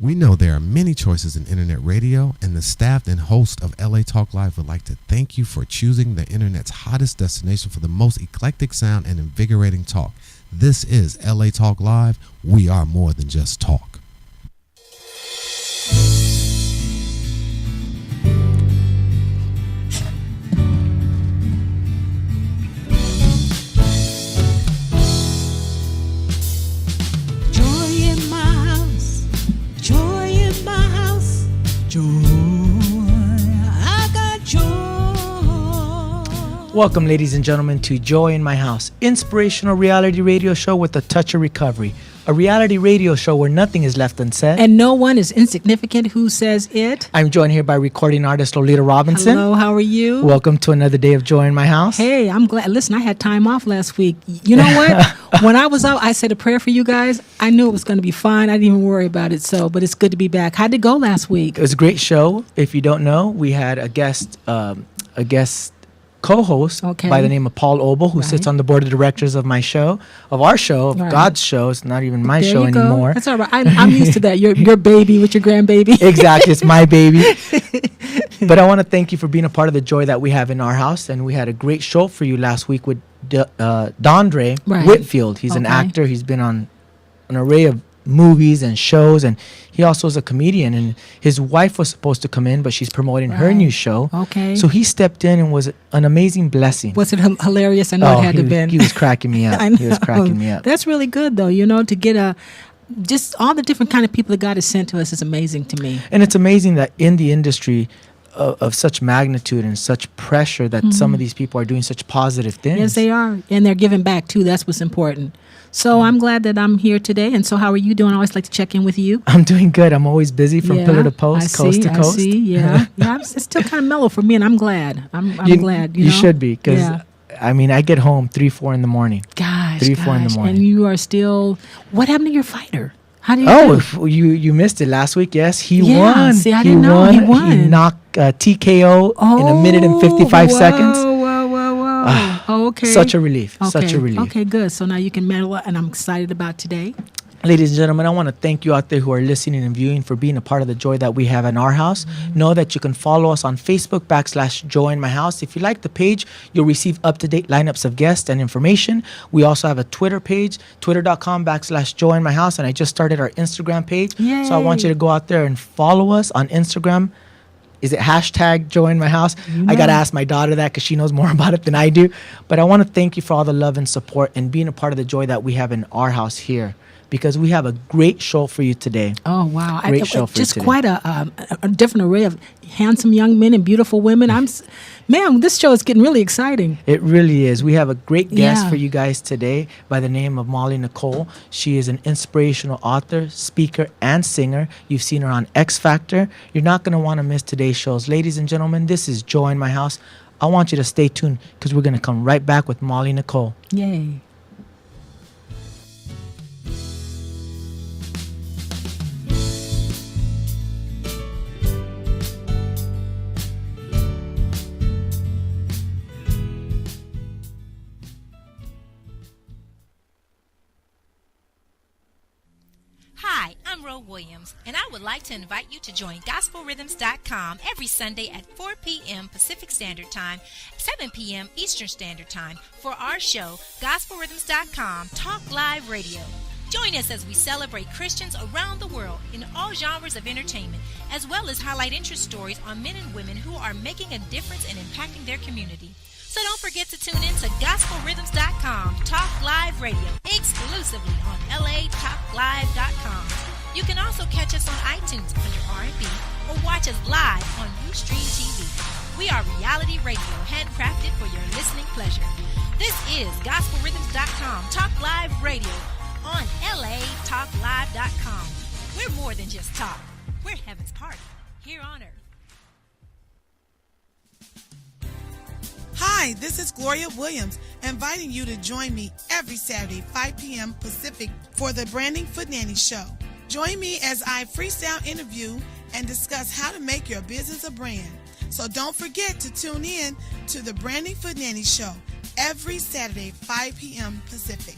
We know there are many choices in internet radio, and the staff and host of LA Talk Live would like to thank you for choosing the internet's hottest destination for the most eclectic sound and invigorating talk. This is LA Talk Live. We are more than just talk. Welcome, ladies and gentlemen, to Joy in My House, inspirational reality radio show with a touch of recovery. A reality radio show where nothing is left unsaid. And no one is insignificant. Who says it? I'm joined here by recording artist Lolita Robinson. Hello, how are you? Welcome to another day of Joy in My House. Hey, I'm glad. Listen, I had time off last week. You know what? When I was out, I said a prayer for you guys. I knew it was going to be fine. I didn't even worry about it. But it's good to be back. How'd it go last week? It was a great show. If you don't know, we had a guest co-host by the name of Paul Obel, who sits on the board of directors of our show, God's show. It's not even my show anymore. That's all right. I'm used to that. Your baby with your grandbaby. Exactly. It's my baby. But I want to thank you for being a part of the joy that we have in our house. And we had a great show for you last week with Dondre Whitfield. He's an actor. He's been on an array of movies and shows, and he also is a comedian, and his wife was supposed to come in, but she's promoting her new show. So he stepped in and was an amazing blessing. Was it hilarious? I know it had to be. He was cracking me up. He was cracking me up. That's really good, though, to get just all the different kind of people that God has sent to us is amazing to me. And it's amazing that in the industry of such magnitude and such pressure that some of these people are doing such positive things. Yes, they are. And they're giving back, too. That's what's important. So I'm glad that I'm here today. And so how are you doing? I always like to check in with you. I'm doing good. I'm always busy from pillar to post, coast to coast. I see, yeah. It's still kind of mellow for me, and I'm glad. I'm glad. You should be, because, I get home 3-4 in the morning. Gosh, 3-4 in the morning. And you are still, what happened to your fighter? How do you do? You missed it last week. Yes, he won. See, I didn't know he won. He knocked TKO in a minute and 55 seconds. Okay. Such a relief. Such a relief. Okay, good. So now you can medal, and I'm excited about today. Ladies and gentlemen, I want to thank you out there who are listening and viewing for being a part of the joy that we have in our house. Know that you can follow us on Facebook /Joy in My House. If you like the page, you'll receive up-to-date lineups of guests and information. We also have a Twitter page, twitter.com/Joy in My House, and I just started our Instagram page. Yay. So I want you to go out there and follow us on Instagram. Is it #Joy in My House? I got to ask my daughter that because she knows more about it than I do. But I want to thank you for all the love and support and being a part of the joy that we have in our house here, because we have a great show for you today. Oh, wow. Great show for you just today. Quite a different array of handsome young men and beautiful women. Man, this show is getting really exciting. It really is. We have a great guest for you guys today by the name of Molly Nicole. She is an inspirational author, speaker, and singer. You've seen her on X Factor. You're not going to want to miss today's shows. Ladies and gentlemen, this is Joy in My House. I want you to stay tuned because we're going to come right back with Molly Nicole. Yay. Hi, I'm Ro Williams, and I would like to invite you to join GospelRhythms.com every Sunday at 4 p.m. Pacific Standard Time, 7 p.m. Eastern Standard Time for our show, GospelRhythms.com Talk Live Radio. Join us as we celebrate Christians around the world in all genres of entertainment, as well as highlight interest stories on men and women who are making a difference and impacting their community. So don't forget to tune in to GospelRhythms.com Talk Live Radio exclusively on LATalkLive.com. You can also catch us on iTunes under R&B or watch us live on Ustream TV. We are reality radio handcrafted for your listening pleasure. This is GospelRhythms.com Talk Live Radio on LATalkLive.com. We're more than just talk. We're heaven's party here on earth. Hi, this is Gloria Williams, inviting you to join me every Saturday, 5 p.m. Pacific, for the Branding Foot Nanny Show. Join me as I freestyle interview and discuss how to make your business a brand. So don't forget to tune in to the Branding Foot Nanny Show every Saturday, 5 p.m. Pacific,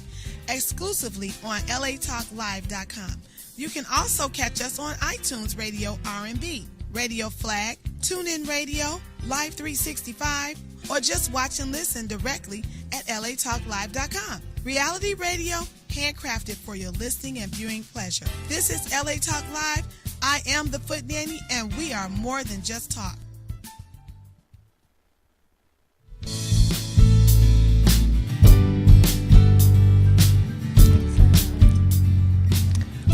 exclusively on LATalkLive.com. You can also catch us on iTunes Radio R&B, Radio Flag, TuneIn Radio, Live 365, or just watch and listen directly at latalklive.com. Reality radio, handcrafted for your listening and viewing pleasure. This is LA Talk Live. I am the Foot Nanny, and we are more than just talk.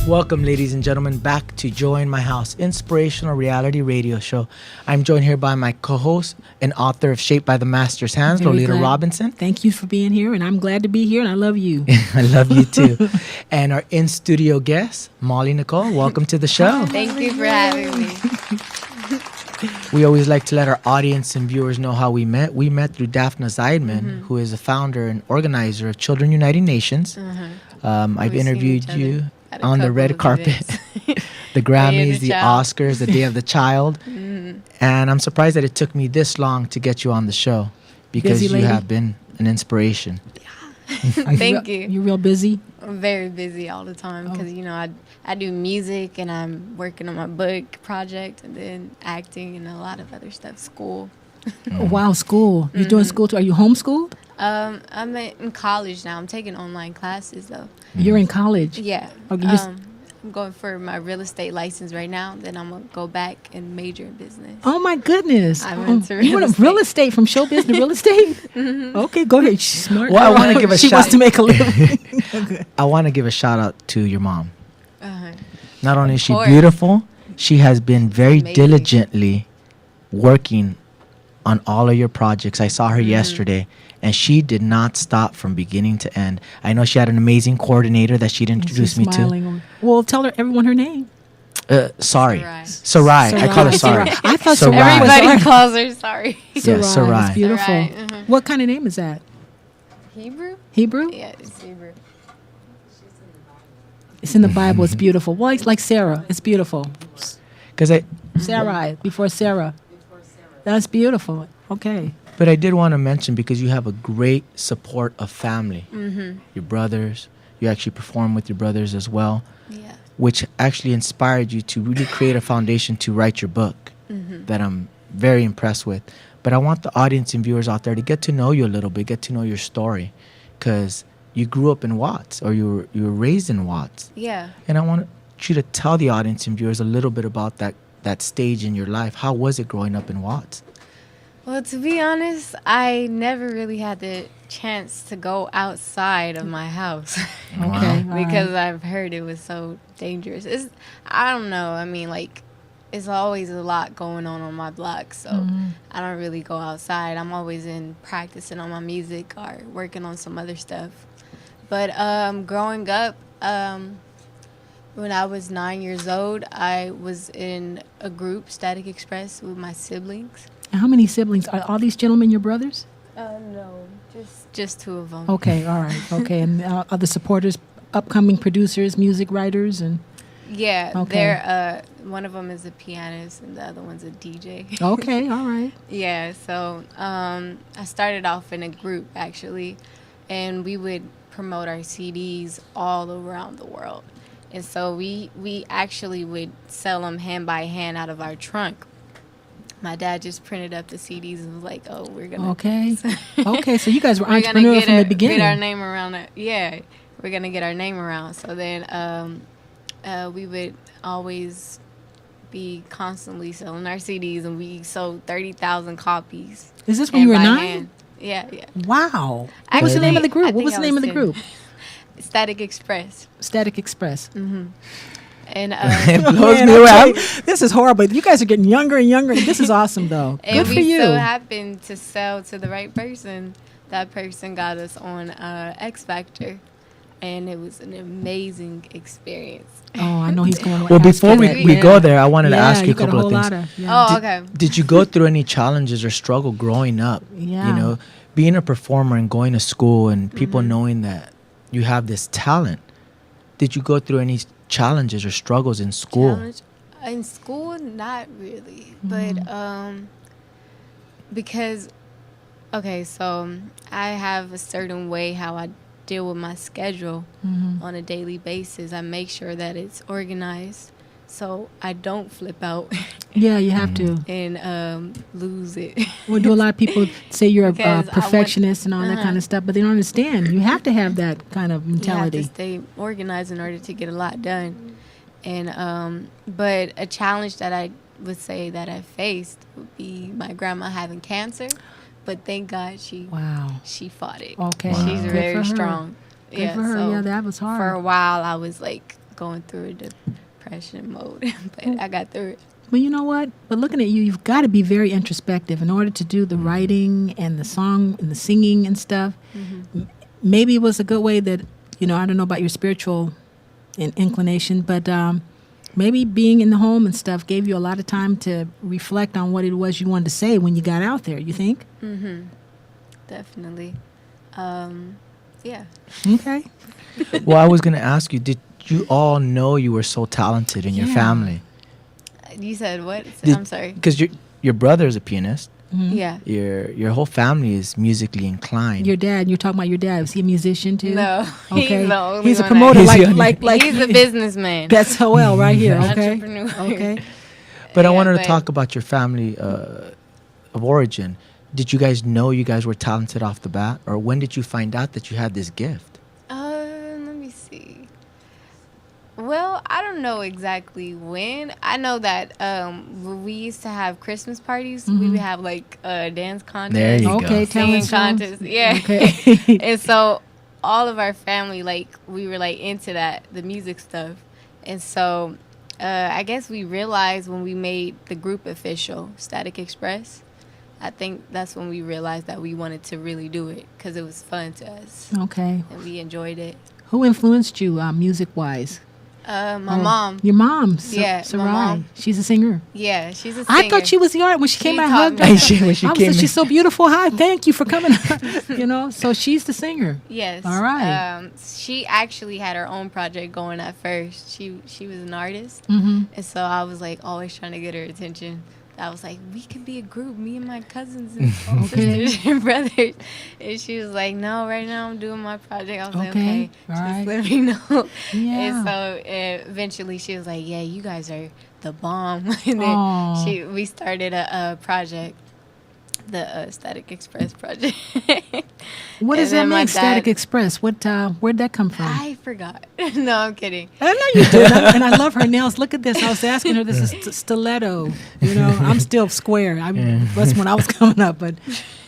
Welcome, ladies and gentlemen, back to Join My House, inspirational reality radio show. I'm joined here by my co-host and author of Shaped by the Master's Hands, Lolita Robinson. Thank you for being here, and I'm glad to be here, and I love you. I love you too. And our in-studio guest, Molly Nicole. Welcome to the show. Thank you for having me. We always like to let our audience and viewers know how we met. We met through Daphne Zeidman, who is the founder and organizer of Children Uniting Nations. I've interviewed you on the red carpet, the Grammys, the Oscars, the Day of the Child. And I'm surprised that it took me this long to get you on the show, because you have been an inspiration. Thank you. You're real busy? I'm very busy all the time because, you know, I do music and I'm working on my book project and then acting and a lot of other stuff, school. Wow, school. You're doing school too. Are you homeschooled? I'm in college now. I'm taking online classes, though. You're in college? Yeah. Okay, I'm going for my real estate license right now. Then I'm going to go back and major in business. Oh, my goodness. I'm into real you went estate. real estate, from show business to real estate? Okay, go ahead. She's smart. Well, I want to give a She shout. wants to make a living. Okay. I want to give a shout out to your mom. Not only is she course. beautiful, she has been very Amazing. diligently working on all of your projects. I saw her yesterday, and she did not stop from beginning to end. I know she had an amazing coordinator that she'd introduced me to. Smiling. Well, tell everyone her name. Sarai. Sarai. I call her Sarai. I thought Sarai. Sarai was Everybody calls her sorry. Yeah, Sarai. It's beautiful. Sarai, What kind of name is that? Hebrew? Hebrew? Yeah, it's Hebrew. It's in the Bible. It's beautiful. Well, it's like Sarah. It's beautiful. Because Sarai, before Sarah. That's beautiful. Okay. But I did want to mention, because you have a great support of family. Your brothers. You actually perform with your brothers as well. Yeah. Which actually inspired you to really create a foundation to write your book that I'm very impressed with. But I want the audience and viewers out there to get to know you a little bit, get to know your story, because you grew up in Watts, or you were raised in Watts. Yeah. And I want you to tell the audience and viewers a little bit about that stage in your life. How was it growing up in Watts? Well, to be honest, I never really had the chance to go outside of my house. Okay. Because I've heard it was so dangerous. I don't know. I mean, like, it's always a lot going on my block, so I don't really go outside. I'm always in practicing on my music or working on some other stuff. But growing up, when I was 9 years old, I was in a group, Static Express, with my siblings. How many siblings? Are all these gentlemen your brothers? No, just two of them. Okay, all right. Okay, and other supporters, upcoming producers, music writers, and... Yeah, Okay. they're one of them is a pianist and the other one's a DJ. Okay, all right. Yeah, so I started off in a group actually, and we would promote our CDs all around the world. And so we actually would sell them hand by hand out of our trunk. My dad just printed up the CDs and was like, "Oh, we're gonna Okay. Okay, so you guys were we're gonna entrepreneurs from the beginning. get our name around it. Yeah, we're gonna get our name around." So then we would always be constantly selling our CDs, and we sold 30,000 copies. Is this when you were hand by 9? hand. Yeah, yeah. Wow. What was the Actually, name of the I group? What think was I the name of was the 10. group? Static Express. Static Express. And It blows Man, me I away. tell you, this is horrible. You guys are getting younger and younger. This is awesome, though. and Good for we you. so happened to sell to the right person. That person got us on X Factor, and it was an amazing experience. Oh, I know he's going. Well, before we Yeah. go there, I wanted to Yeah, ask you a got couple whole of things. lot of, yeah. Oh, okay. Did you go through any challenges or struggle growing up? Yeah. You know, being a performer and going to school and people knowing that you have this talent. Did you go through any challenges or struggles in school? Challenge? In school, not really, but because, okay, so I have a certain way how I deal with my schedule on a daily basis. I make sure that it's organized so I don't flip out Yeah, you have to. and lose it. Well, do a lot of people say you're a Because I perfectionist and all that kind of stuff, but they don't understand. You have to have that kind of You have to mentality. stay organized in order to get a lot done. And but a challenge that I would say that I faced would be my grandma having cancer. But thank God she fought it. Okay. She's Good very for her. strong. Good for her. so Yeah, that was hard. For a while, I was like going through a depression mode, but I got through it. Well, you know what? But looking at you, you've got to be very introspective in order to do the writing and the song and the singing and stuff. Maybe it was a good way that, I don't know about your spiritual inclination, but maybe being in the home and stuff gave you a lot of time to reflect on what it was you wanted to say when you got out there, you think? Definitely. Yeah. Okay. Well, I was going to ask you, did you all know you were so talented in your Yeah. family? You said what? Did- I'm sorry. Because your brother is a pianist. Yeah. Your whole family is musically inclined. Your dad, you're talking about your dad. Was he a musician too? No. Okay. He's the only He's a one I- promoter He's the like, only- like, like, He's a businessman. That's Joel right here. Okay. Entrepreneur. Okay. But I Yeah, wanted to but- talk about your family of origin. Did you guys know you guys were talented off the bat? Or when did you find out that you had this gift? Let me see. Well, I don't know exactly when. I know that when we used to have Christmas parties, we would have like a dance contest. There you go. Okay. Singing Talent contest. Yeah. Okay. And so all of our family, like, we were like into that, the music stuff. And so I guess we realized when we made the group official, Static Express, I think that's when we realized that we wanted to really do it because it was fun to us Okay. and we enjoyed it. Who influenced you music wise? My mom. Your mom. Yeah, my Sarai. mom. She's a singer. Yeah, she's a singer. I thought she was the art when she came She out. taught Hugged me. her. When she I was came like, in. she's so beautiful. Hi, thank you for coming. So she's the singer. Yes. All right. She actually had her own project going at first. She was an artist. Mm-hmm. And so I was like always trying to get her attention. I was like, we can be a group, me and my cousins and sisters and brothers. And she was like, no, right now I'm doing my project. I was like, okay, all just right. let me know. Yeah. And so eventually she was like, yeah, you guys are the bomb. And Aw. then we started a project, the Static Express project. What does that And then my mean, Static dad- Express? What? Where'd that come from? I forgot. No, I'm kidding. I know you did. And I love her nails. Look at this. I was asking her, this is stiletto. I'm still square. That's when I was coming up. But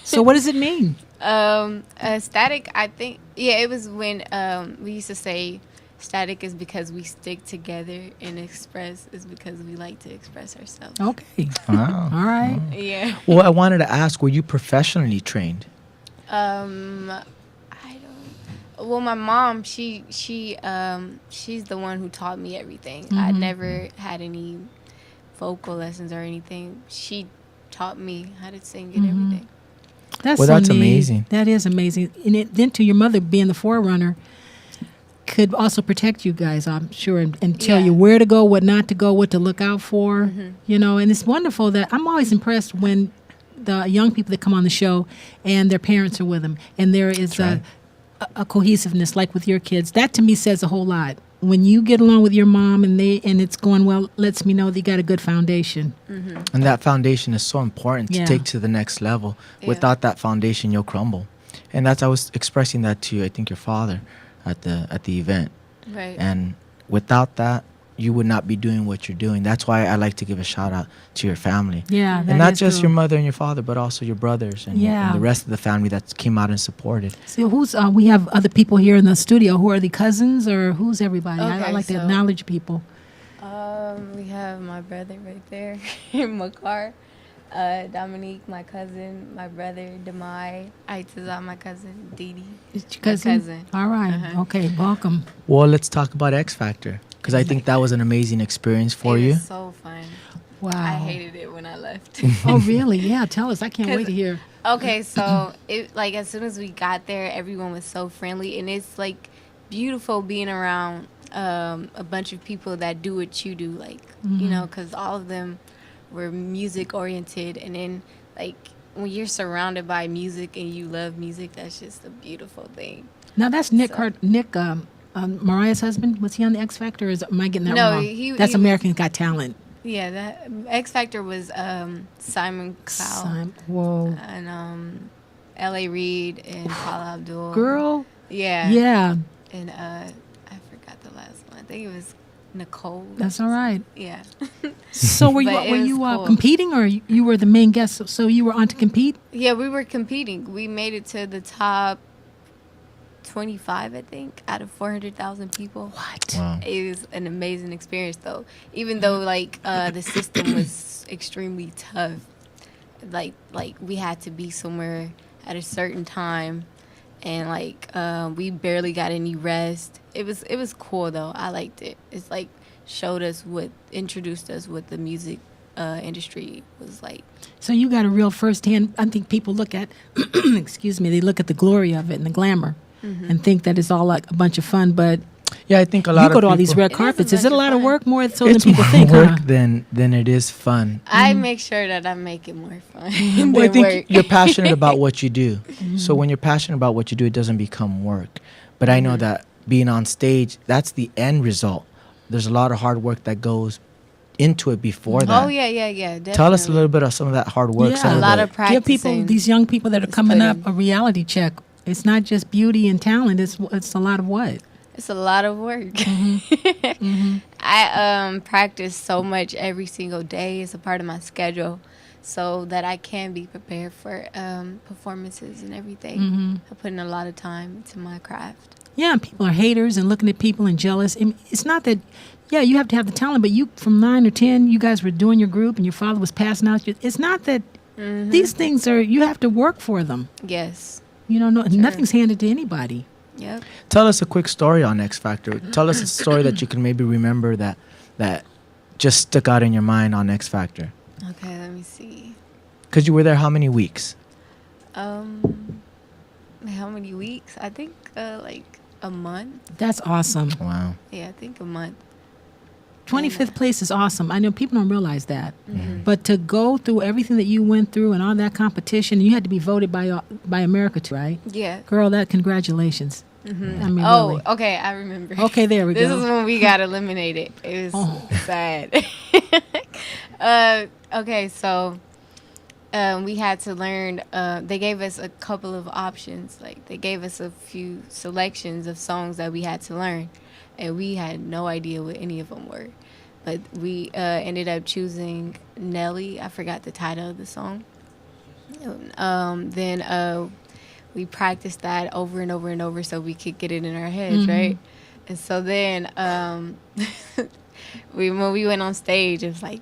so what does it mean? Static, I think, it was when we used to say static is because we stick together and express is because we like to express ourselves. Okay. Wow. All right. Yeah. Well, I wanted to ask, were you professionally trained? I don't. Well, my mom, she's the one who taught me everything. I never had any vocal lessons or anything. She taught me how to sing and everything. That's Well, so that's neat. amazing. That is amazing. And then to your mother being the forerunner could also protect you guys, I'm sure, and tell Yeah. you where to go, what not to go, what to look out for. And it's wonderful that I'm always impressed when the young people that come on the show and their parents are with them and there is right. a cohesiveness like with your kids. That to me says a whole lot. When you get along with your mom and it's going well, lets me know that you got a good foundation. And that foundation is so important to Yeah. take to the next level. Yeah. Without that foundation, you'll crumble. And I was expressing that to, I think, your father at the event. Right. And without that, you would not be doing what you're doing. That's why I like to give a shout out to your family. Yeah, And not is just true. your mother and your father, but also your brothers and, Yeah. and the rest of the family that came out and supported. So who's we have other people here in the studio. Who are the cousins or who's everybody? I Okay, like to so- acknowledge people. We have my brother right there, Makar, Dominique, my cousin, my brother, Demai, Aitazah, my cousin, Didi. Is your cousin? cousin. All right. Uh-huh. Okay. Welcome. Well, let's talk about X Factor, because I think that was an amazing experience for It you. was so fun. Wow. I hated it when I left. Oh, really? Yeah. Tell us. I can't wait to hear. Okay, so as soon as we got there, everyone was so friendly, and it's like beautiful being around a bunch of people that do what you do, because all of them were music oriented, and then when you're surrounded by music and you love music, that's just a beautiful thing. Now that's Nick Mariah's husband. Was he on the X Factor? Or am I getting that wrong? No, that's American Got Talent. Yeah, that X Factor was Simon Cowell Whoa. and L.A. Reid and Paula Abdul. Girl. Yeah. Yeah. And I forgot the last one. I think it was Nicole. That's all right. Yeah. So were you cool. competing, or you were the main guest? So you were on to compete? Yeah, we were competing. We made it to the top 25, I think, out of 400,000 people. What? Wow. It was an amazing experience, though. Even though like the system was extremely tough, like we had to be somewhere at a certain time, and like we barely got any rest. It was cool though. I liked it. It's like introduced us what the music industry was like. So you got a real firsthand. I think people look at, excuse me, they look at the glory of it and the glamour, and think that it's all like a bunch of fun. But yeah, I think a lot. You go to all these red carpets. Is it a lot of work more so than It's people more think? work Huh? than it is fun. I make sure that I make it more fun. Well, I than think work. you're passionate about what you do. So when you're passionate about what you do, it doesn't become work. But I know that being on stage, that's the end result. There's a lot of hard work that goes into it before that. Oh yeah, definitely. Tell us a little bit of some of that hard work. Yeah. A lot of practicing. Give people, these young people that are Just coming put up, in. a reality check. It's not just beauty and talent. It's a lot of what? It's a lot of work. I practice so much every single day. It's a part of my schedule, so that I can be prepared for performances and everything. I put in a lot of time into my craft. Yeah, people are haters and looking at people and jealous. I mean, it's not that. Yeah, you have to have the talent, but you from 9 or 10, you guys were doing your group, and your father was passing out. It's not that these things are. You have to work for them. Yes. You know, nothing's handed to anybody. Yep. Tell us a quick story on X Factor. Tell us a story that you can maybe remember that just stuck out in your mind on X Factor. Okay, let me see. Because you were there how many weeks? How many weeks? I think like a month. That's awesome. Wow. Yeah, I think a month. 25th place is awesome. I know people don't realize that. But to go through everything that you went through and all that competition, you had to be voted by America too, right? Yeah. Girl, congratulations. I mean, Oh, really. okay, I remember. Okay, there we This go. is when we got eliminated. It was sad. Okay, so we had to learn. They gave us a couple of options. Like they gave us a few selections of songs that we had to learn, and we had no idea what any of them were. But we ended up choosing Nelly. I forgot the title of the song. Then we practiced that over and over and over so we could get it in our heads, right? And so then when we went on stage, it was like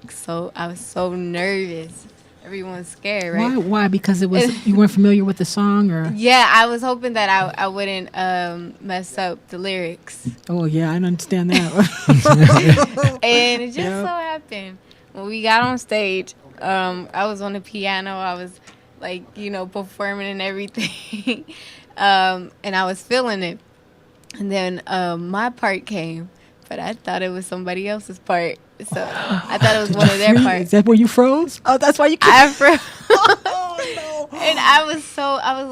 I was so nervous. Everyone's scared, right? Why? Because it was you weren't familiar with the song, or? Yeah, I was hoping that I wouldn't mess up the lyrics. Oh yeah, I understand that. And it just so happened when we got on stage, I was on the piano. I was like, performing and everything, and I was feeling it. And then my part came, but I thought it was somebody else's part. So I thought it was one of their parts. Is that where you froze? Oh, that's why you. I froze. Oh, no. And I was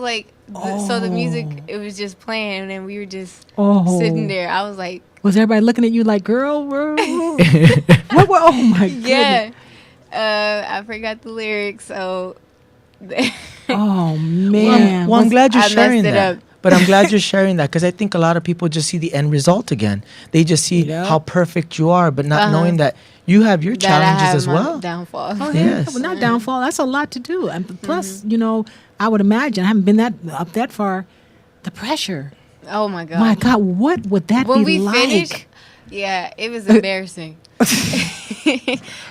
like, so the music, it was just playing, and we were just sitting there. I was like, was everybody looking at you like, girl? What? Oh my goodness. Yeah. I forgot the lyrics, so. Oh man. Well, I'm glad you're I sharing messed it that. up. But I'm glad you're sharing that because I think a lot of people just see the end result again. They just see how perfect you are, but not knowing that you have your challenges as well. Downfall. Oh, Yes. Well, not downfall. That's a lot to do. And plus, I would imagine, I haven't been up that far, the pressure. Oh my God. My God, what would that When be we like? finished, yeah, it was embarrassing.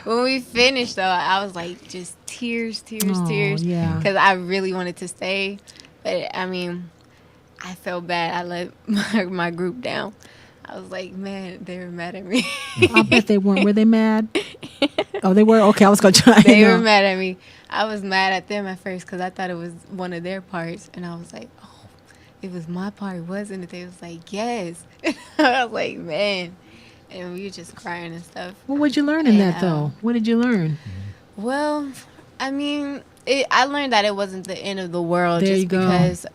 When we finished, though, I was like, just tears. Yeah. Because I really wanted to stay. But, I mean, I felt bad. I let my group down. I was like, man, they were mad at me. I bet they weren't. Were they mad? Oh, they were? Okay, I was going to try. They were mad at me. I was mad at them at first because I thought it was one of their parts. And I was like, oh, it was my part, wasn't it? They was like, yes. I was like, man. And we were just crying and stuff. What would you learn in that, though? What did you learn? Well, I mean, I learned that it wasn't the end of the world There just you go. because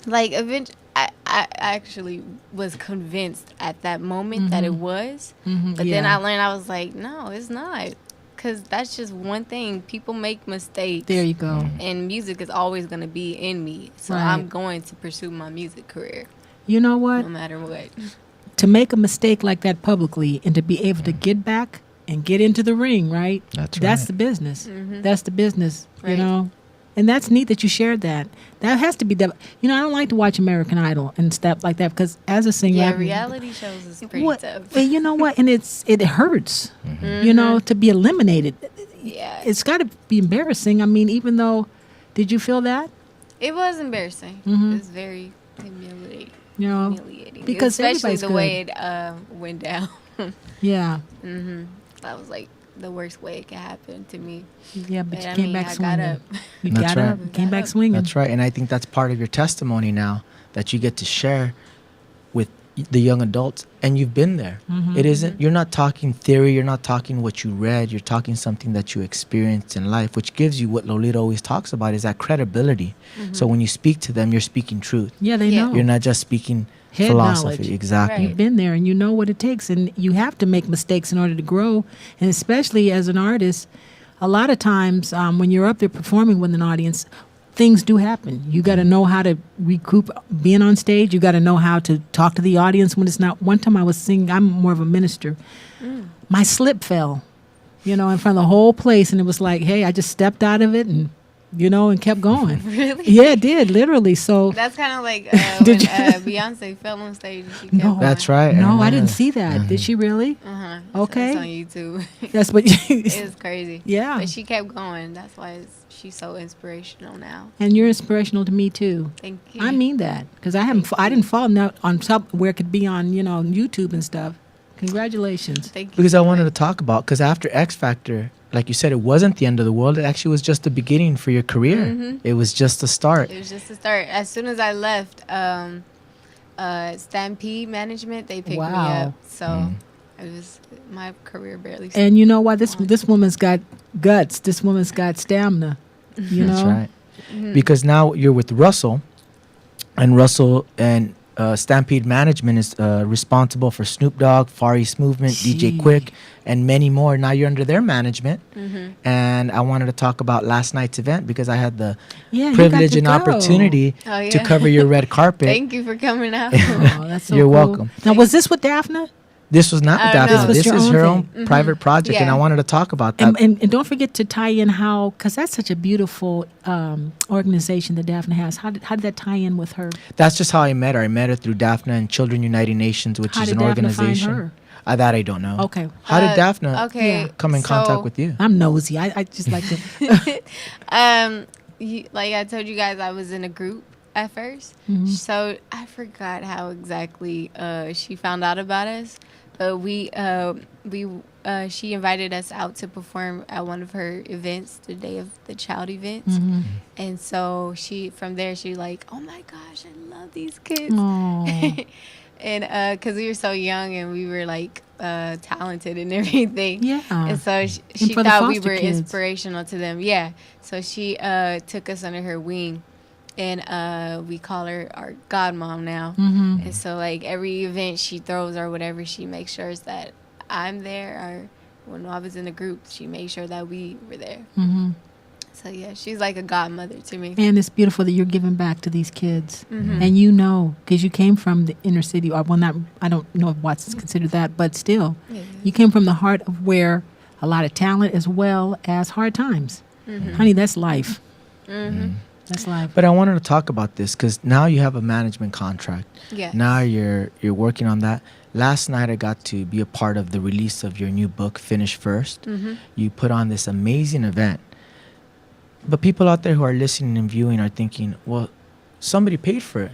Like, I actually was convinced at that moment that it was. But then I learned, I was like, no, it's not. Because that's just one thing. People make mistakes. There you go. And music is always going to be in me. So I'm going to pursue my music career. You know what? No matter what. To make a mistake like that publicly and to be able to get back and get into the ring, right? That's the business. That's the business, you know? And that's neat that you shared that. That has to be the. You know, I don't like to watch American Idol and stuff like that because as a singer, reality shows is pretty tough. And you know what? And it hurts. You know, to be eliminated. Yeah, it's got to be embarrassing. I mean, even though, did you feel that? It was embarrassing. It was very humiliating. You know, humiliating because especially the good. way it went down. Yeah. That was like the worst way it could happen to me. Yeah, but you came back swinging. Got up. You got up, came back swinging. That's right. And I think that's part of your testimony now that you get to share with the young adults. And you've been there. It isn't, you're not talking theory. You're not talking what you read. You're talking something that you experienced in life, which gives you what Lolita always talks about is that credibility. So when you speak to them, you're speaking truth. Yeah, they know. You're not just speaking head philosophy. Knowledge. Exactly. You've been there and you know what it takes, and you have to make mistakes in order to grow. And especially as an artist, a lot of times when you're up there performing with an audience, things do happen. You got to know how to recoup being on stage. You got to know how to talk to the audience when it's not. One time I was singing, I'm more of a minister. My slip fell, you know, in front of the whole place, and it was like, hey, I just stepped out of it and you know, and kept going. Really? Yeah, it did, literally. So that's kind of like when Beyonce fell on stage and she kept going. That's right. No, I didn't see that. Did she really? Okay. It's on YouTube. That's what it's crazy. Yeah. But she kept going. That's why she's so inspirational now. And you're inspirational to me too. Thank you. I mean that because I didn't fall on top where it could be on YouTube and stuff. Congratulations. Thank you. Because I wanted to talk about, because after X Factor, like you said, it wasn't the end of the world. It actually was just the beginning for your career. It was just the start. It was just the start. As soon as I left Stampede Management, they picked me up. So it was my career barely started. And you know what? This woman's got guts. This woman's got stamina. You know? That's right. Because now you're with Russell, and Russell and Stampede Management is responsible for Snoop Dogg, Far East Movement, DJ Quick, and many more. Now you're under their management. And I wanted to talk about last night's event because I had the privilege and opportunity to cover your red carpet. Thank you for coming out. Oh, that's so You're cool. welcome. Now, was this with Daphne? This was not with Daphne. This is her own private project, and I wanted to talk about that. And don't forget to tie in how, because that's such a beautiful organization that Daphne has. How did that tie in with her? That's just how I met her. I met her through Daphne and Children United Nations, which is an organization. Find her? That I don't know. Okay. How did Daphne come in contact with you? I'm nosy. I just like to. Like I told you guys, I was in a group at first. So I forgot how exactly she found out about us. But she invited us out to perform at one of her events, the Day of the Child events. And so from there, she like, oh my gosh, I love these kids. And because we were so young and we were like talented and everything. Yeah. And so she thought we were inspirational to them. Yeah. So she took us under her wing. And we call her our godmom now. And so, like, every event she throws or whatever, she makes sure that I'm there. Or when I was in the group, she made sure that we were there. So, yeah, she's like a godmother to me. And it's beautiful that you're giving back to these kids. And you know, because you came from the inner city, or well, not, I don't know if Watts is considered that, but still, you came from the heart of where a lot of talent as well as hard times. Honey, that's life. That's life. But I wanted to talk about this because now you have a management contract. Yeah. Now you're working on that. Last night I got to be a part of the release of your new book, Finish First. You put on this amazing event. But people out there who are listening and viewing are thinking, well, somebody paid for it.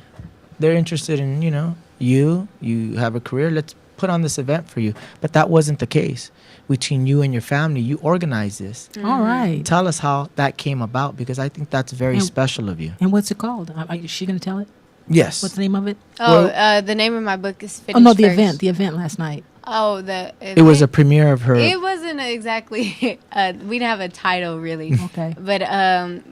They're interested in, you have a career. Let's put on this event for you. But that wasn't the case. Between you and your family, you organized this. All right. Tell us how that came about, because I think that's very special of you. And what's it called? Is she going to tell it? Yes. What's the name of it? The name of my book is Finish First. The event last night. Oh, the event? It was a premiere of her. It wasn't exactly, we didn't have a title really. Okay. But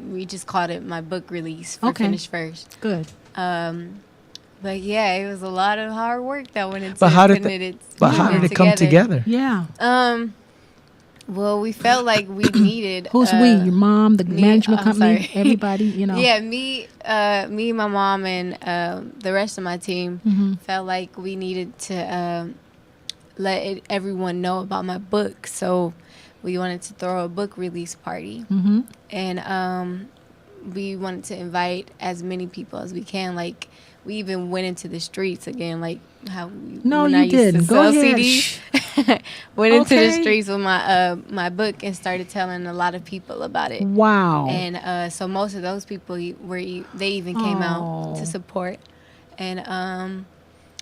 we just called it my book release for Finish First. Good. But yeah, it was a lot of hard work that went into How did it come together? Yeah. Well, we felt like we needed. Who's we? Your mom, the management company, sorry. everybody. You know. Yeah, me, my mom, and the rest of my team felt like we needed to let everyone know about my book. So we wanted to throw a book release party, and we wanted to invite as many people as we can. Like, we even went into the streets again, like how I used to sell CDs. Went into the streets with my book and started telling a lot of people about it. Wow! And so most of those people they even came out to support. And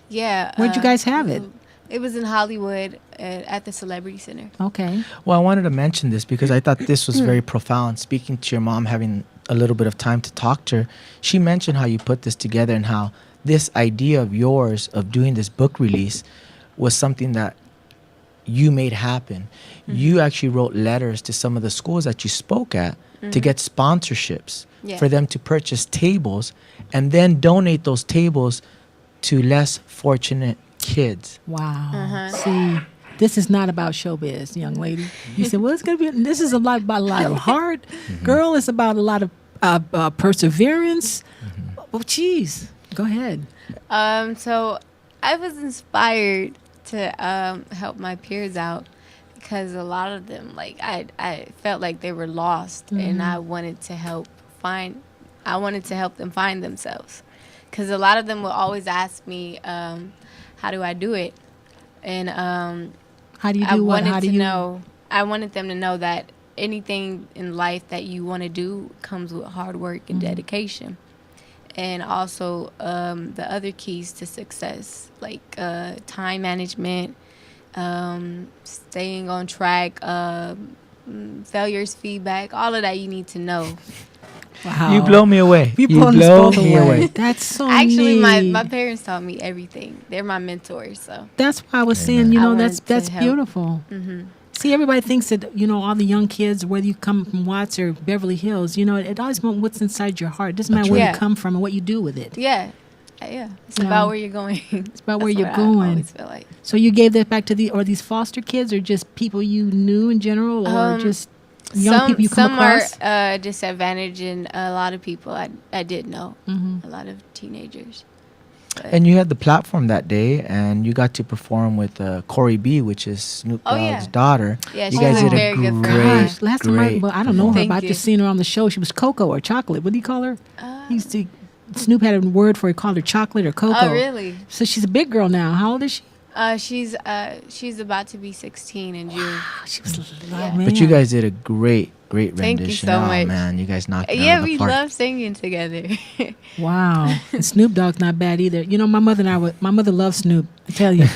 yeah. Where'd you guys have it? It was in Hollywood at the Celebrity Center. Okay. Well, I wanted to mention this because I thought this was very profound. Speaking to your mom, having a little bit of time to talk to her, she mentioned how you put this together and how this idea of yours of doing this book release was something that you made happen. You actually wrote letters to some of the schools that you spoke at to get sponsorships for them to purchase tables and then donate those tables to less fortunate kids. Wow. See, this is not about showbiz, young lady. You said, well, it's going to be, this is about a lot of heart. Girl, it's about a lot of perseverance. Oh, geez. Go ahead. So I was inspired to help my peers out because a lot of them, like, I felt like they were lost and I wanted to help them find themselves. Because a lot of them will always ask me, how do I do it? And how do you do what? How do you know? I wanted them to know that anything in life that you want to do comes with hard work and dedication. And also the other keys to success, like time management, staying on track, failures, feedback, all of that you need to know. Wow. You blow me away. You blow me away. That's so Actually, neat. my parents taught me everything. They're my mentors. So that's why I was saying, that's beautiful. See, everybody thinks that, all the young kids, whether you come from Watts or Beverly Hills, it always matters what's inside your heart. It doesn't matter where you come from and what you do with it. Yeah. It's about where you're going. It's about where you're going. I always feel like. So you gave that back to these foster kids, or just people you knew in general, or just young people you come across? Some are disadvantaged, and a lot of people I did know, a lot of teenagers. And you had the platform that day, and you got to perform with Corey B, which is Snoop Dogg's daughter. Yeah, you guys did a great, last time I don't know her, but I just seen her on the show. She was Coco or Chocolate. What do you call her? Snoop had a word for her, called her Chocolate or Coco. Oh, really? So she's a big girl now. How old is she? She's about to be 16 in June. Wow, she was But you guys did a great rendition. Thank you so much. Man, you guys knocked it out Yeah, of the we park. love singing together. Wow. And Snoop Dogg's not bad either. My mother loves Snoop, I tell you.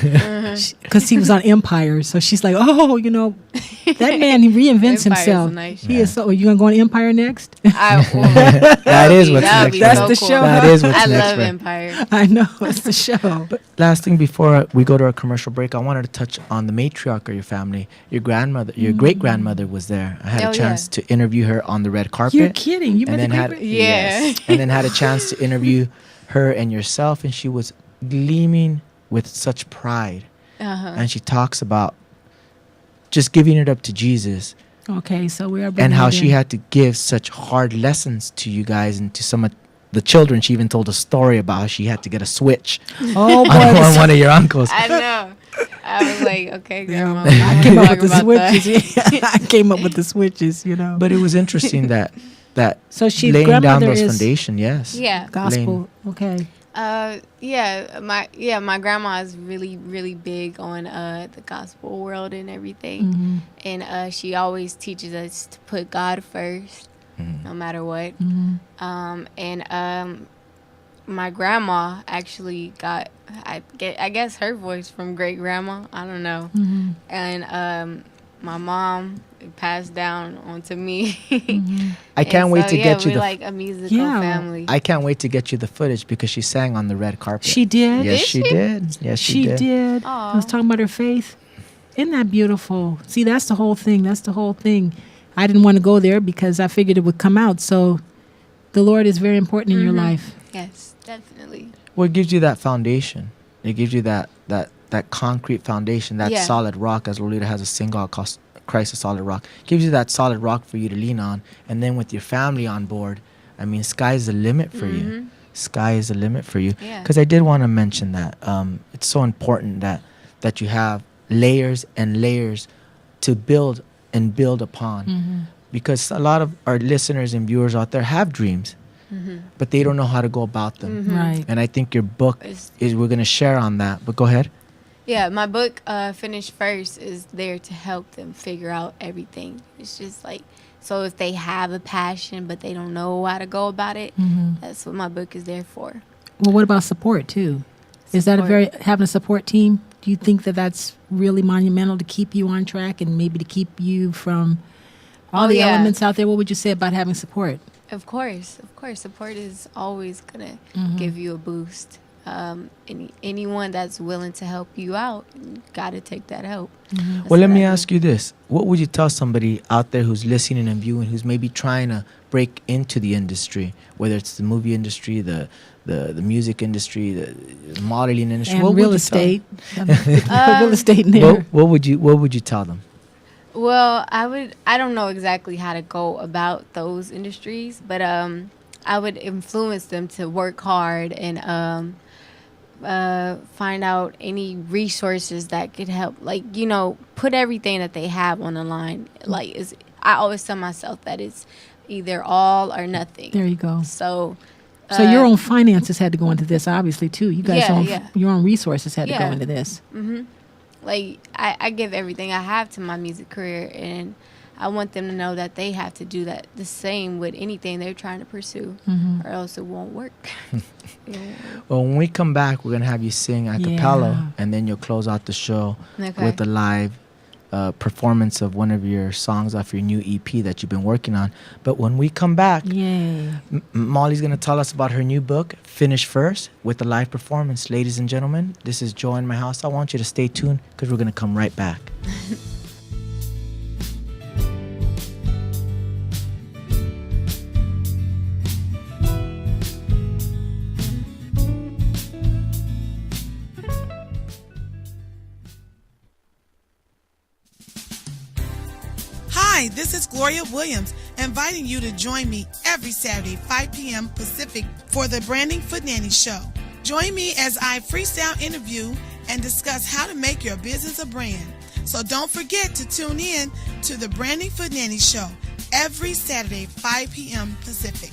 Because he was on Empire. So she's like, that man, he reinvents himself. Nice. He is so, are you going to go on Empire next? That is what's next. That's the show. That is what's I next. love Empire. I know, it's the show. But last thing before we go to our commercial break, I wanted to touch on the matriarch of your family. Your grandmother, your great-grandmother was there. I had a chance to interview her on the red carpet. You're kidding. You met the and then had a chance to interview her and yourself, and she was gleaming with such pride. And she talks about just giving it up to Jesus. Okay, so we are. And how she had to give such hard lessons to you guys and to some of the children. She even told a story about how she had to get a switch on one of your uncles. I know. I was like, okay, grandma. I came up with the switches. I came up with the switches, But it was interesting that so she laying down those foundation, yes. Yeah. Gospel. Okay. My grandma is really, really big on the gospel world and everything. And she always teaches us to put God first, no matter what. My grandma actually got, I guess, her voice from great grandma. I don't know. And my mom passed down onto me. I can't wait to get you we're like a musical family. I can't wait to get you the footage because she sang on the red carpet. She did? Yes, she did. Yes, she did. I was talking about her faith. Isn't that beautiful? See, that's the whole thing. I didn't want to go there because I figured it would come out. So the Lord is very important in your life. Yes. Definitely. Well, it gives you that foundation. It gives you that concrete foundation, that solid rock, as Lolita has a single called Christ a Solid Rock. It gives you that solid rock for you to lean on. And then with your family on board, I mean, sky's the limit for you. Sky is the limit for you. Because I did want to mention that it's so important that you have layers and layers to build and build upon. Because a lot of our listeners and viewers out there have dreams, but they don't know how to go about them. Right. And I think your book is we're going to share on that. But go ahead. Yeah, my book, Finish First, is there to help them figure out everything. It's just like, so if they have a passion but they don't know how to go about it, that's what my book is there for. Well, what about support too? Is that having a support team? Do you think that that's really monumental to keep you on track and maybe to keep you from all the elements out there? What would you say about having support? Of course. Support is always going to give you a boost. Anyone that's willing to help you out, you got to take that help. Well, let me ask you this. What would you tell somebody out there who's listening and viewing, who's maybe trying to break into the industry, whether it's the movie industry, the music industry, the modeling industry, and real estate? Real estate in there. What would you tell them? Well, I don't know exactly how to go about those industries, but I would influence them to work hard and find out any resources that could help, like, put everything that they have on the line. Like, I always tell myself that it's either all or nothing. There you go. So your own finances had to go into this, obviously, too. You guys, your own resources had to go into this. Like, I give everything I have to my music career, and I want them to know that they have to do that the same with anything they're trying to pursue, or else it won't work. Well, when we come back, we're going to have you sing a cappella, and then you'll close out the show with a live performance of one of your songs off your new EP that you've been working on. But when we come back, Molly's going to tell us about her new book, Finish First, with a live performance. Ladies and gentlemen, this is Joy in My House. I want you to stay tuned because we're going to come right back. Hi, this is Gloria Williams, inviting you to join me every Saturday, 5 p.m. Pacific, for the Branding Foot Nanny Show. Join me as I freestyle interview and discuss how to make your business a brand. So don't forget to tune in to the Branding Foot Nanny Show every Saturday, 5 p.m. Pacific,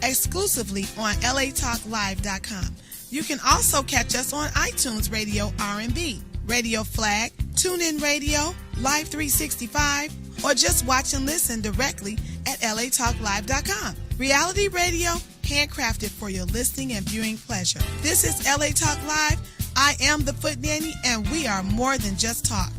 exclusively on latalklive.com. You can also catch us on iTunes Radio R&B, Radio Flag, TuneIn Radio, Live 365, or just watch and listen directly at latalklive.com. Reality radio, handcrafted for your listening and viewing pleasure. This is LA Talk Live. I am the Foot Nanny, and we are more than just talk.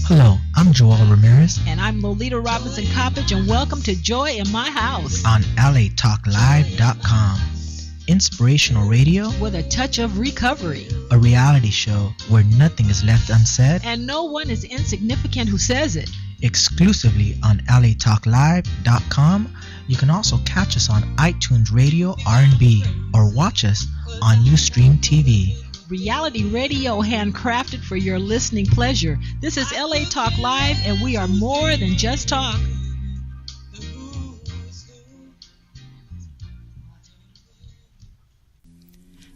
Hello, I'm Joel Ramirez. And I'm Lolita Robinson Coppage, and welcome to Joy in My House on latalklive.com. Inspirational radio with a touch of recovery. A reality show where nothing is left unsaid and no one is insignificant who says it. Exclusively on latalklive.com. You can also catch us on iTunes Radio R&B or watch us on Ustream TV. Reality radio, handcrafted for your listening pleasure. This is LA Talk Live, and we are more than just talk.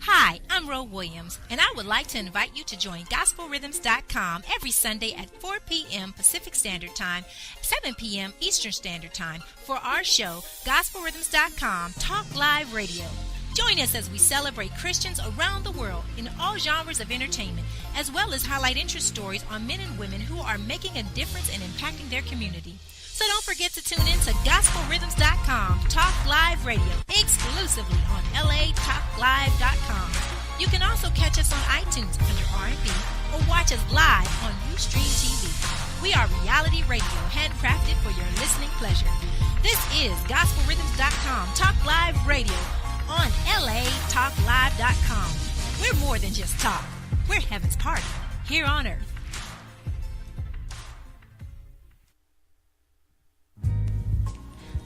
Hi, I'm Ro Williams, and I would like to invite you to join GospelRhythms.com every Sunday at 4 p.m. Pacific Standard Time, 7 p.m. Eastern Standard Time for our show, GospelRhythms.com Talk Live Radio. Join us as we celebrate Christians around the world in all genres of entertainment, as well as highlight interest stories on men and women who are making a difference and impacting their community. So don't forget to tune in to GospelRhythms.com Talk Live Radio, exclusively on LATalkLive.com. You can also catch us on iTunes under R&B or watch us live on Ustream TV. We are reality radio, handcrafted for your listening pleasure. This is GospelRhythms.com Talk Live Radio on LATalkLive.com. We're more than just talk. We're heaven's party here on earth.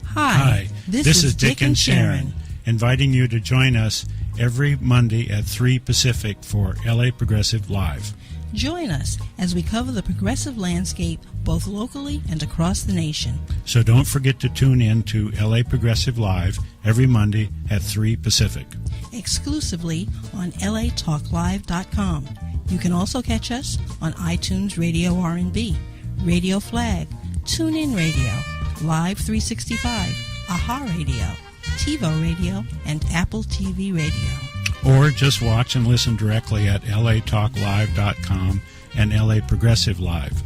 Hi, this is Dick and Sharon, inviting you to join us every Monday at 3 Pacific for LA Progressive Live. Join us as we cover the progressive landscape both locally and across the nation. So don't forget to tune in to LA Progressive Live every Monday at 3 Pacific. Exclusively on latalklive.com. You can also catch us on iTunes Radio R&B, Radio Flag, TuneIn Radio, Live 365, AHA Radio, TiVo Radio, and Apple TV Radio. Or just watch and listen directly at latalklive.com and LA Progressive Live.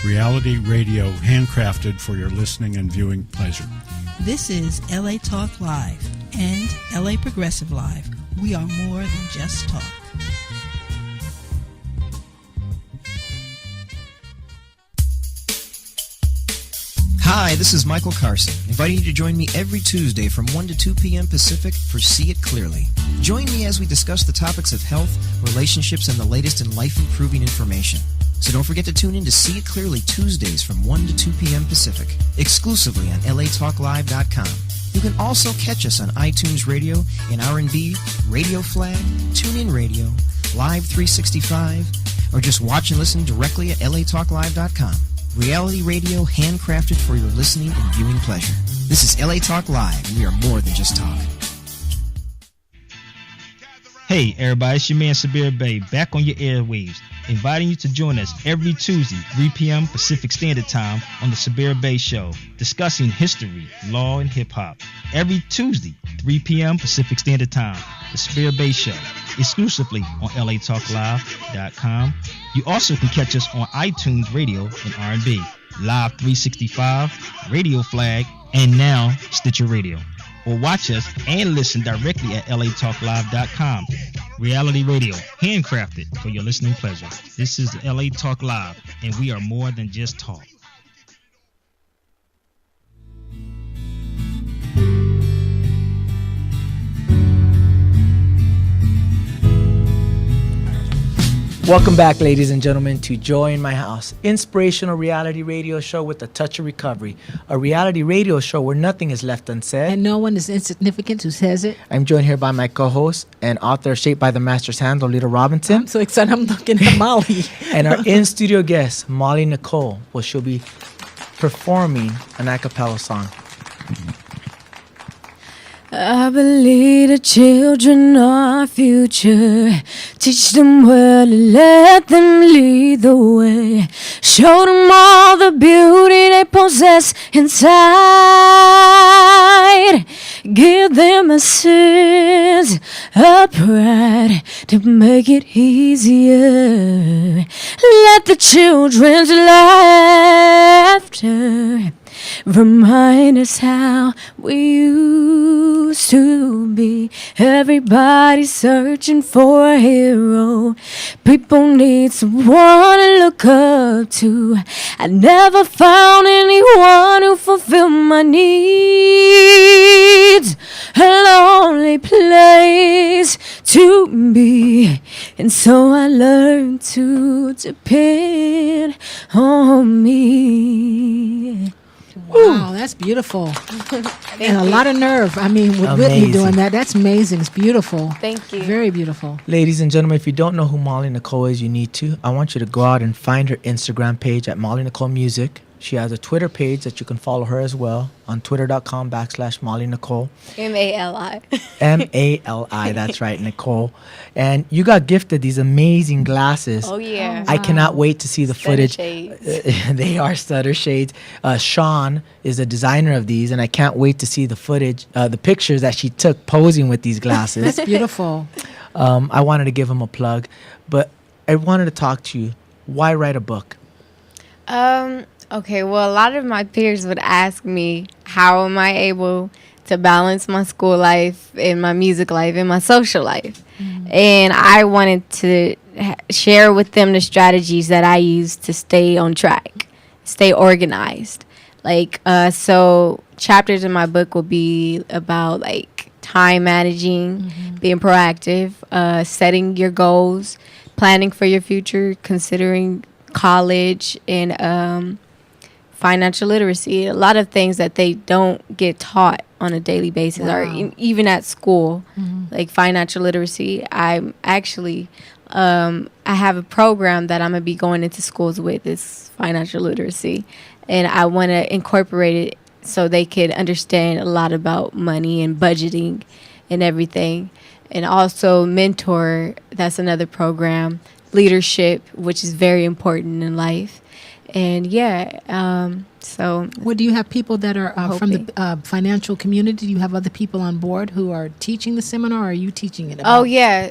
Reality radio handcrafted for your listening and viewing pleasure. This is LA Talk Live and LA Progressive Live. We are more than just talk. Hi, this is Michael Carson, inviting you to join me every Tuesday from 1 to 2 p.m. Pacific for See It Clearly. Join me as we discuss the topics of health, relationships, and the latest in life-improving information. So don't forget to tune in to See It Clearly Tuesdays from 1 to 2 p.m. Pacific, exclusively on latalklive.com. You can also catch us on iTunes Radio and R&B, Radio Flag, TuneIn Radio, Live 365, or just watch and listen directly at latalklive.com. Reality radio handcrafted for your listening and viewing pleasure. This is LA Talk Live, and we are more than just talk. Hey everybody, it's your man Sabir Bey, back on your airwaves, inviting you to join us every Tuesday, 3 p.m. Pacific Standard Time on the Sabir Bey Show, discussing history, law, and hip-hop. Every Tuesday, 3 p.m. Pacific Standard Time, the Sabir Bey Show, exclusively on latalklive.com. You also can catch us on iTunes Radio and R&B, Live 365, Radio Flag, and now Stitcher Radio. Or watch us and listen directly at latalklive.com. Reality radio, handcrafted for your listening pleasure. This is LA Talk Live, and we are more than just talk. Welcome back, ladies and gentlemen, to Joy in My House, inspirational reality radio show with a touch of recovery. A reality radio show where nothing is left unsaid. And no one is insignificant who says it. I'm joined here by my co-host and author of Shaped by the Master's Hand, Lolita Robinson. I'm so excited. I'm looking at Molly. And our in-studio guest, Molly Nicole, well, she'll be performing an a cappella song. I believe the children are our future. Teach them well and let them lead the way. Show them all the beauty they possess inside. Give them a sense of pride to make it easier. Let the children's laughter remind us how we used to be. Everybody's searching for a hero. People need someone to look up to. I never found anyone who fulfilled my needs. A lonely place to be. And so I learned to depend on me. Wow, that's beautiful. And a lot of nerve. I mean, with Whitney doing that, that's amazing. It's beautiful. Thank you. Very beautiful. Ladies and gentlemen, if you don't know who Molly Nicole is, you need to. I want you to go out and find her Instagram page at Molly Nicole Music. She has a Twitter page that you can follow her as well on twitter.com/Molly Nicole. M-A-L-I. M-A-L-I, that's right, Nicole. And you got gifted these amazing glasses. Oh, yeah. I cannot wait to see the Stutter footage. shades. They are stutter shades. Sean is the designer of these, and I can't wait to see the footage, the pictures that she took posing with these glasses. That's beautiful. I wanted to give him a plug, but I wanted to talk to you. Why write a book? Okay, well, a lot of my peers would ask me, how am I able to balance my school life and my music life and my social life? Mm-hmm. And I wanted to share with them the strategies that I use to stay on track, stay organized. So chapters in my book will be about, time managing, being proactive, setting your goals, planning for your future, considering college, and financial literacy. A lot of things that they don't get taught on a daily basis, or even at school, like financial literacy. I'm actually, I have a program that I'm going to be going into schools with. It's financial literacy. And I want to incorporate it so they could understand a lot about money and budgeting and everything. And also mentor, that's another program. Leadership, which is very important in life. And so. Well, do you have people that are from the financial community? Do you have other people on board who are teaching the seminar, or are you teaching it? Oh, yeah.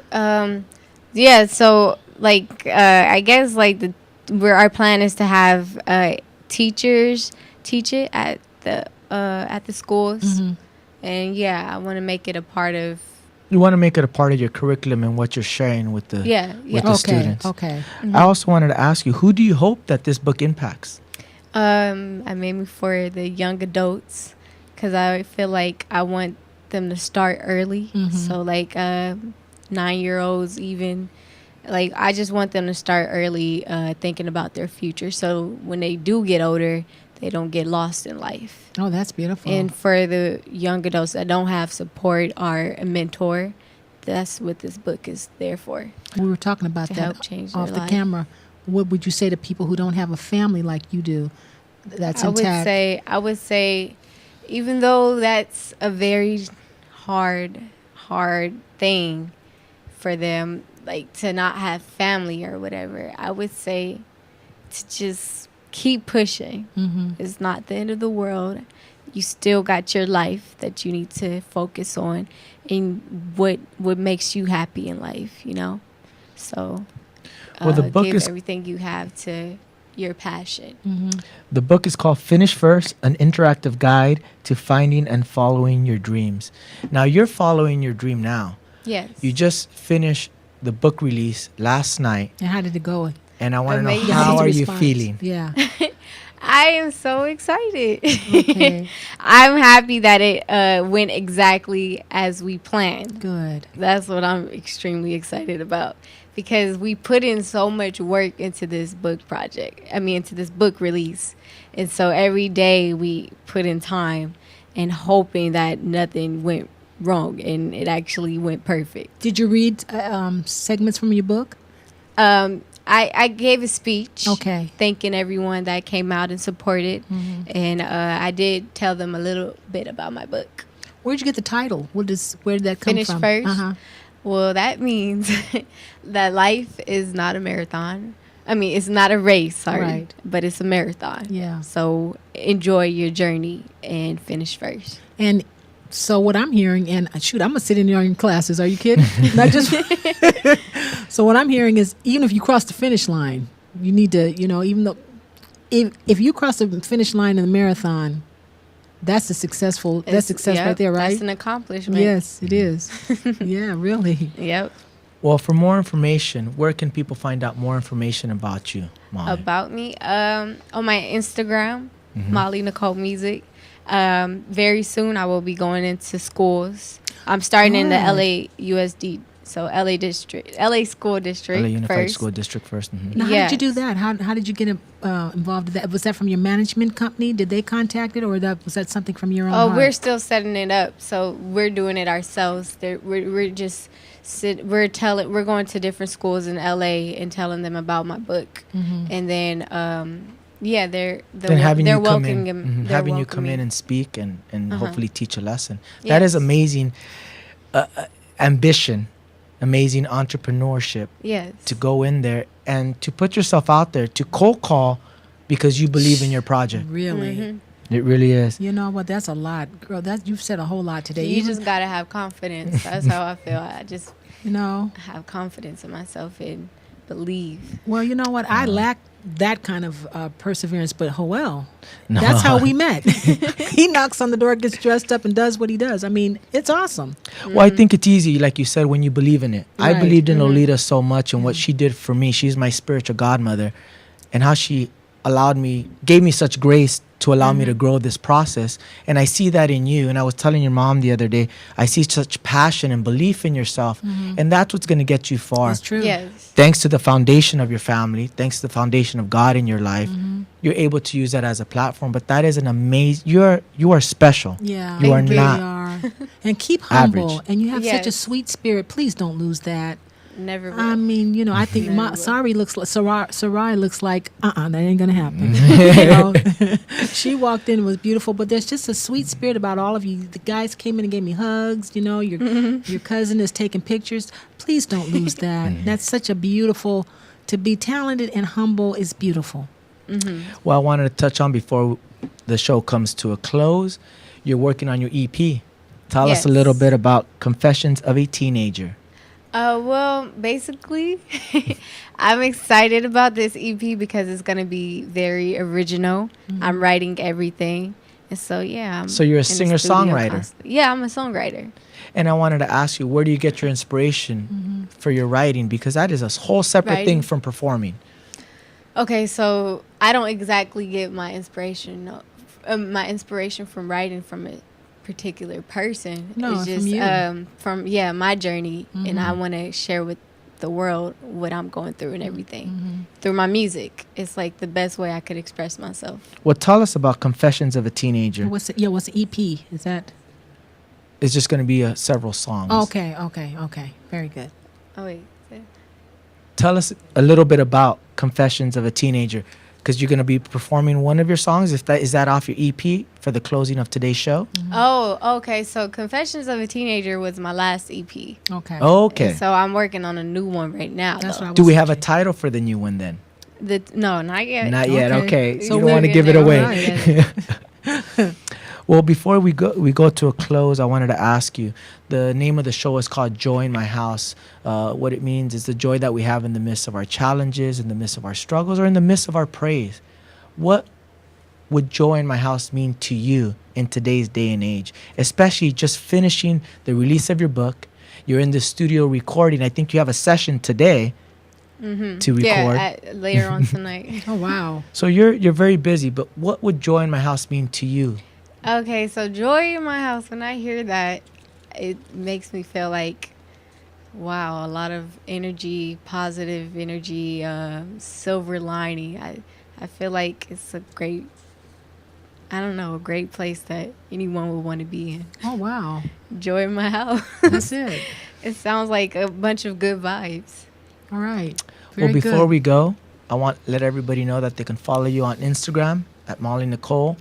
So, like, I guess, like, where our plan is to have teachers teach it at the schools. And, I want to make it a part of. You want to make it a part of your curriculum and what you're sharing with the students. Okay. I also wanted to ask you, who do you hope that this book impacts? I made for the young adults, because I feel like I want them to start early. So like 9-year-olds even, like I just want them to start early, thinking about their future, so when they do get older, they don't get lost in life. Oh, that's beautiful. And for the young adults that don't have support or a mentor, that's what this book is there for. We were talking about that help change off their the life. camera. What would you say to people who don't have a family like you do that's intact? I would say, even though that's a very hard thing for them, like to not have family or whatever, I would say to just keep pushing. It's not the end of the world. You still got your life that you need to focus on, and what makes you happy in life, So the book give is everything you have to your passion. The book is called Finish First, an interactive guide to finding and following your dreams. Now you're following your dream now. Yes. You just finished the book release last night. And how did it go? And I want to know, Amazing. how are you feeling? Yeah. I am so excited. Okay. I'm happy that it went exactly as we planned. Good. That's what I'm extremely excited about, because we put in so much work into this book project. Into this book release. And so every day we put in time and hoping that nothing went wrong, and it actually went perfect. Did you read segments from your book? I gave a speech, thanking everyone that came out and supported, and I did tell them a little bit about my book. Where'd you get the title? Where did that come Finish from? First? Well, that means that life is not a marathon. It's not a race, but it's a marathon. Yeah. So enjoy your journey and finish first. And so what I'm hearing, and shoot, I'm going to sit in your classes. Are you kidding? Not just. So what I'm hearing is, even if you cross the finish line, you need to, even though, if you cross the finish line in the marathon, that's success right there, right? That's an accomplishment. Yes, it is. Yeah, really. Yep. Well, for more information, where can people find out more information about you, Molly? About me? On my Instagram, Molly Nicole Music. Very soon I will be going into schools. I'm starting in the LA USD, so LA district, LA school district. LA Unified first. School District first. Now, how did you do that? How did you get involved with that? Was that from your management company? Did they contact it, or was that something from your own heart? We're still setting it up, so we're doing it ourselves. We're just we're going to different schools in LA and telling them about my book, and then they're welcoming him. Having you come in and speak and hopefully teach a lesson. Yes. That is amazing ambition, amazing entrepreneurship. Yes. To go in there and to put yourself out there, to cold call because you believe in your project. Really? It really is. You know what? That's a lot, girl. You've said a whole lot today. You just gotta have confidence. That's how I feel. I just have confidence in myself and believe. Well, you know what? I lack that kind of perseverance, but Joel, that's how we met. He knocks on the door, gets dressed up, and does what he does. It's awesome. Well, I think it's easy, like you said, when you believe in it. Right. I believed in Lolita so much, and what she did for me. She's my spiritual godmother, and how she gave me such grace to allow me to grow this process. And I see that in you. And I was telling your mom the other day, I see such passion and belief in yourself. And that's what's going to get you far. That's true. Yes. Thanks to the foundation of your family, thanks to the foundation of God in your life, you're able to use that as a platform. But that is an amazing, you are special. Yeah. You are really not are. And keep humble. average. And you have such a Yes. sweet spirit. Please don't lose that. Never will. I mean, you know, I think Never will. Sarai looks like that ain't gonna happen. You know? She walked in, was beautiful, but there's just a sweet spirit about all of you. The guys came in and gave me hugs. You know, your cousin is taking pictures. Please don't lose that. That's such a beautiful. To be talented and humble is beautiful. Well, I wanted to touch on before the show comes to a close. You're working on your EP. Tell us a little bit about Confessions of a Teenager. Well, basically, I'm excited about this EP because it's going to be very original. I'm writing everything. And so, yeah. So you're a singer-songwriter? Yeah, I'm a songwriter. And I wanted to ask you, where do you get your inspiration for your writing? Because that is a whole separate thing from performing. Okay, so I don't exactly get my inspiration. My inspiration from writing from a particular person. No, it's just from you. from my journey, and I want to share with the world what I'm going through and everything through my music. It's like the best way I could express myself. Well, tell us about Confessions of a Teenager. What's the EP? Is that? It's just going to be several songs. Okay. Very good. Oh wait. Tell us a little bit about Confessions of a Teenager, because you're going to be performing one of your songs. Is that off your EP for the closing of today's show? Oh, okay. So Confessions of a Teenager was my last EP. Okay. Okay. And so I'm working on a new one right now. That's what I was Do we have a thinking. title for the new one then? No, not yet. Not yet. Okay. So You don't we're want to give it getting away. Well, before we go to a close, I wanted to ask you. The name of the show is called Joy in My House. What it means is the joy that we have in the midst of our challenges, in the midst of our struggles, or in the midst of our praise. What would joy in my house mean to you in today's day and age? Especially just finishing the release of your book. You're in the studio recording. I think you have a session today to record. Yeah, later on tonight. Oh wow. So you're very busy. But what would joy in my house mean to you? Okay, so joy in my house, when I hear that, it makes me feel like, wow, a lot of energy, positive energy, silver lining. I feel like it's a great place that anyone would want to be in. Oh wow. Joy in my house. That's it. It sounds like a bunch of good vibes. All right. Very Well, before good. we go, I want to let everybody know that they can follow you on Instagram at Molly Nicole.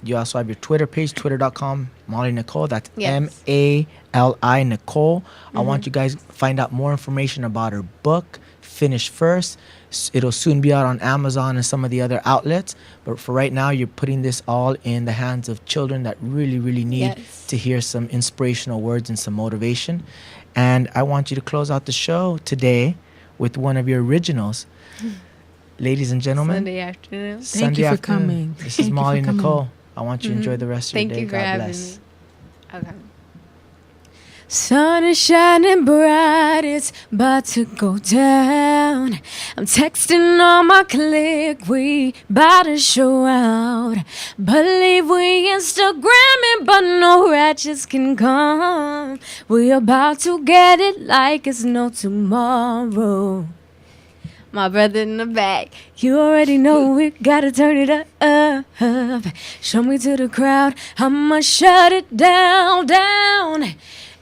You also have your Twitter page, twitter.com, Molly Nicole. That's Yes. MALI Nicole. I want you guys to find out more information about her book, Finish First. It'll soon be out on Amazon and some of the other outlets. But for right now, you're putting this all in the hands of children that really, really need to hear some inspirational words and some motivation. And I want you to close out the show today with one of your originals. Ladies and gentlemen, Sunday afternoon. Thank you for coming. This Thank is you Molly for coming. Nicole. I want you to enjoy the rest of Thank your day. you for God having bless. me. Okay. Sun is shining bright, it's about to go down. I'm texting on my clique, we about to show out. Believe we Instagramming, but no ratchets can come. We about to get it like it's no tomorrow. My brother in the back, you already know we gotta turn it up. Show me to the crowd, I'ma shut it down.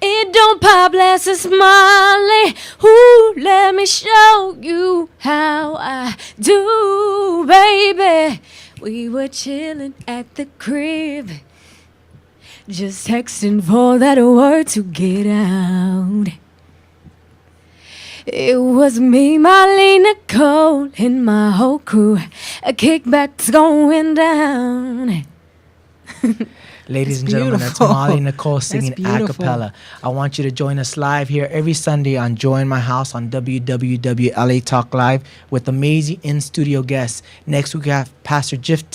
It don't pop, less a smiley. Ooh, let me show you how I do, baby. We were chilling at the crib, just texting for that word to get out. It was me, Molly, Nicole, and my whole crew. A kickback's going down. Ladies and That's gentlemen, that's beautiful. Molly Nicole singing a beautiful. cappella. I want you to join us live here every Sunday on Joy in My House on WWWLA Talk Live with amazing in-studio guests. Next week we have Pastor Jeff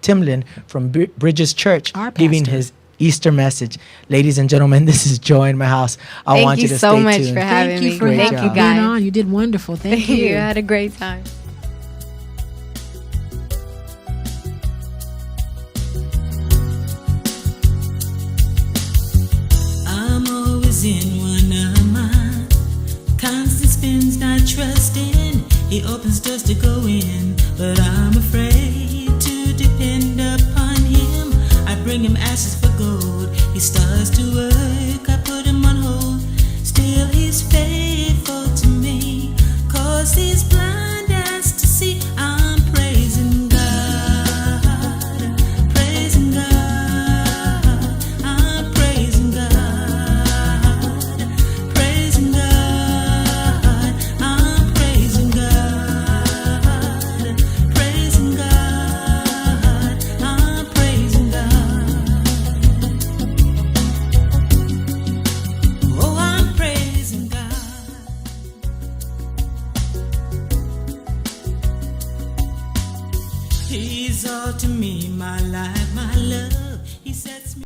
Timlin from Bridges Church Our giving pastor. his Easter message. Ladies and gentlemen, this is Joy in My House. I want you to so stay much tuned. for having Thank you me. for Great having job. being guys. on. You did wonderful. Thank you. I had a great time. He opens doors to go in, but I'm afraid to depend upon him. I bring him ashes for gold. He starts to work